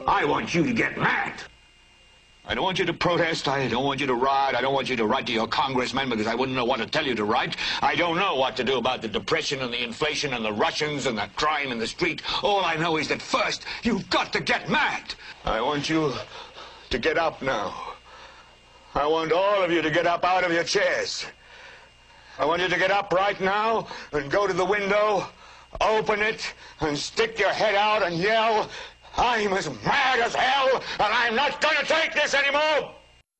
I want you to get mad. I don't want you to protest. I don't want you to riot. I don't want you to write to your congressman because I wouldn't know what to tell you to write. I don't know what to do about the depression and the inflation and the Russians and the crime in the street. All I know is that first, you've got to get mad. I want you to get up now. I want all of you to get up out of your chairs. I want you to get up right now and go to the window, open it, and stick your head out and yell, I'm as mad as hell, and I'm not going to take this anymore!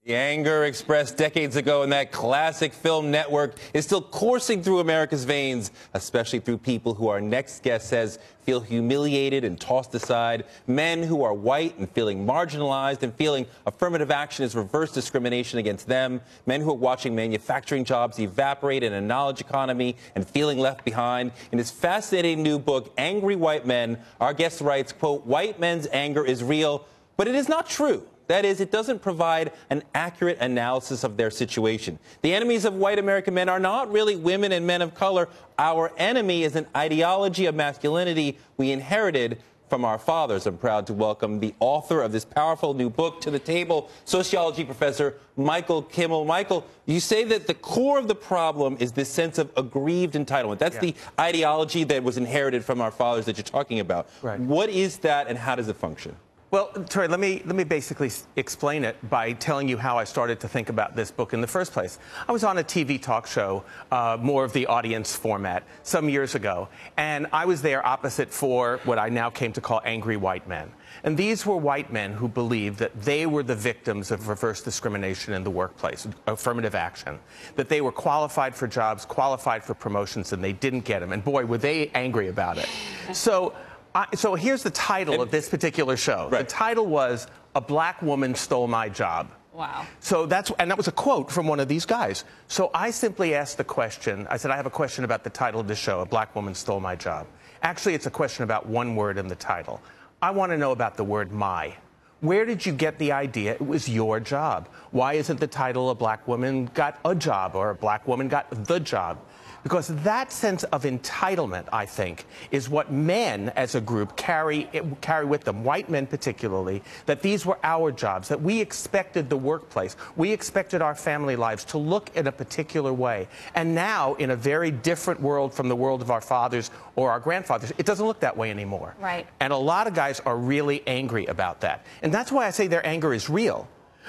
The anger expressed decades ago in that classic film Network is still coursing through America's veins, especially through people who our next guest says feel humiliated and tossed aside, men who are white and feeling marginalized and feeling affirmative action is reverse discrimination against them, men who are watching manufacturing jobs evaporate in a knowledge economy and feeling left behind. In his fascinating new book, Angry White Men, our guest writes, quote, white men's anger is real, but it is not true. That is, it doesn't provide an accurate analysis of their situation. The enemies of white American men are not really women and men of color. Our enemy is an ideology of masculinity we inherited from our fathers. I'm proud to welcome the author of this powerful new book to the table, sociology professor Michael Kimmel. Michael, you say that the core of the problem is this sense of aggrieved entitlement. That's the ideology that was inherited from our fathers that you're talking about. Right. What is that and how does it function? Well, Troy, let me basically explain it by telling you how I started to think about this book in the first place. I was on a TV talk show, more of the audience format, some years ago, and I was there opposite for what I now came to call angry white men. And these were white men who believed that they were the victims of reverse discrimination in the workplace, affirmative action, that they were qualified for jobs, qualified for promotions, and they didn't get them. And boy, were they angry about it. So here's the title of this particular show. Right. The title was A Black Woman Stole My Job. Wow. So that was a quote from one of these guys. So I simply asked the question, I said, I have a question about the title of this show, A Black Woman Stole My Job. Actually, it's a question about one word in the title. I want to know about the word my. Where did you get the idea it was your job? Why isn't the title A Black Woman Got a Job or A Black Woman Got the Job? Because that sense of entitlement, I think, is what men as a group carry with them, white men particularly, that these were our jobs, that we expected the workplace, we expected our family lives to look in a particular way. And now, in a very different world from the world of our fathers or our grandfathers, it doesn't look that way anymore. Right. And a lot of guys are really angry about that. And that's why I say their anger is real.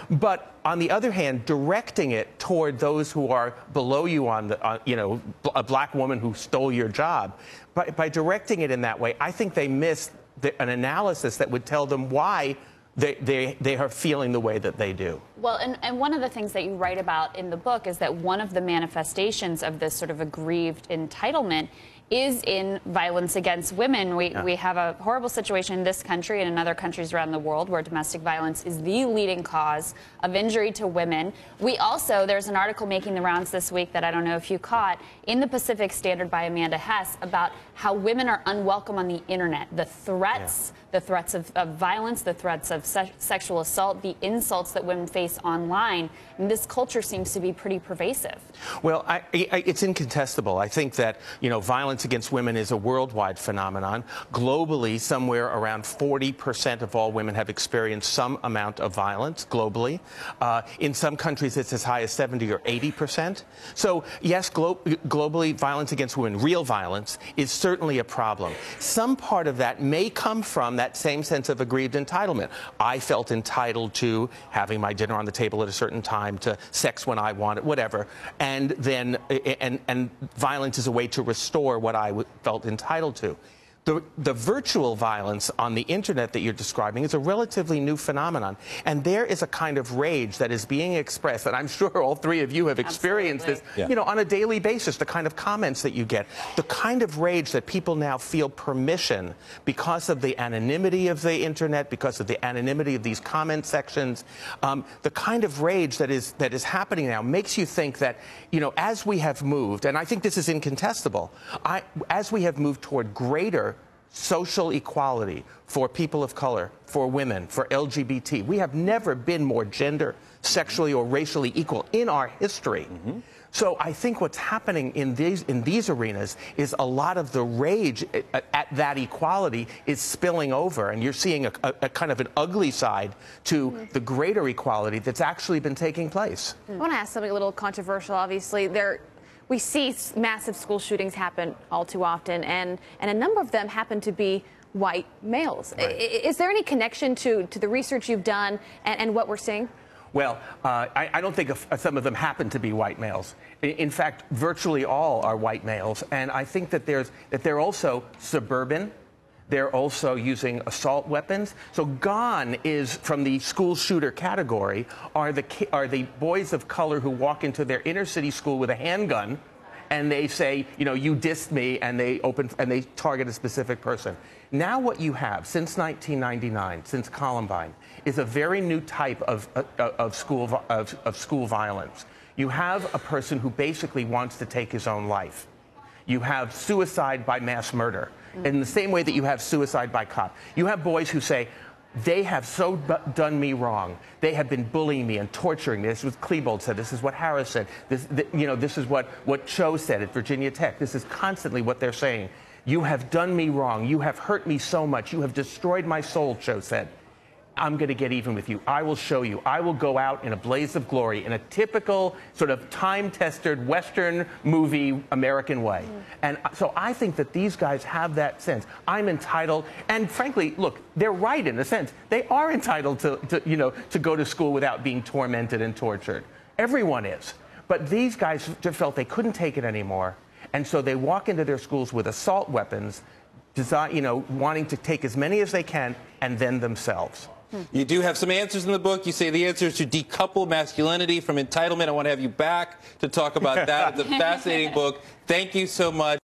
But on the other hand, directing it toward those who are below you on the, a black woman who stole your job, by directing it in that way, I think they miss an analysis that would tell them why they are feeling the way that they do. Well, and one of the things that you write about in the book is that one of the manifestations of this sort of aggrieved entitlement is in violence against women. We have a horrible situation in this country and in other countries around the world where domestic violence is the leading cause of injury to women. We also, there's an article making the rounds this week that I don't know if you caught, in the Pacific Standard by Amanda Hess, about how women are unwelcome on the internet. The threats, the threats of violence, the threats of sexual assault, the insults that women face online. And this culture seems to be pretty pervasive. Well, it's incontestable. I think that, violence against women is a worldwide phenomenon. Globally, somewhere around 40% of all women have experienced some amount of violence globally. In some countries, it's as high as 70 or 80%. So, yes, globally, violence against women, real violence, is certainly a problem. Some part of that may come from that same sense of aggrieved entitlement. I felt entitled to having my dinner on the table at a certain time, to sex when I want it, whatever. And then, and violence is a way to restore what I felt entitled to. The virtual violence on the internet that you're describing is a relatively new phenomenon. And there is a kind of rage that is being expressed, and I'm sure all three of you have experienced this, on a daily basis, the kind of comments that you get, the kind of rage that people now feel permission because of the anonymity of the internet, because of the anonymity of these comment sections. The kind of rage that is happening now makes you think that, as we have moved, and I think this is incontestable, as we have moved toward greater social equality for people of color, for women, for LGBT. We have never been more gender, sexually, or racially equal in our history. So I think what's happening in these arenas is a lot of the rage at that equality is spilling over, and you're seeing a kind of an ugly side to the greater equality that's actually been taking place. I want to ask something a little controversial. Obviously, we see massive school shootings happen all too often, and a number of them happen to be white males. Right. Is there any connection to the research you've done and what we're seeing? Well, I don't think some of them happen to be white males. In fact, virtually all are white males, and I think that they're also suburban. They're also using assault weapons. So gone is, from the school shooter category, are the boys of color who walk into their inner city school with a handgun, and they say, you know, you dissed me, and they target a specific person. Now what you have since 1999, since Columbine, is a very new type of school violence. You have a person who basically wants to take his own life. You have suicide by mass murder, in the same way that you have suicide by cop. You have boys who say, they have so done me wrong. They have been bullying me and torturing me. This is what Klebold said. This is what Harris said. This is what Cho said at Virginia Tech. This is constantly what they're saying. You have done me wrong. You have hurt me so much. You have destroyed my soul, Cho said. I'm going to get even with you. I will show you. I will go out in a blaze of glory in a typical sort of time-tested Western movie American way. And so I think that these guys have that sense. I'm entitled. And frankly, look, they're right in a sense. They are entitled to go to school without being tormented and tortured. Everyone is. But these guys just felt they couldn't take it anymore. And so they walk into their schools with assault weapons, wanting to take as many as they can, and then themselves. You do have some answers in the book. You say the answer is to decouple masculinity from entitlement. I want to have you back to talk about that. It's a fascinating book. Thank you so much.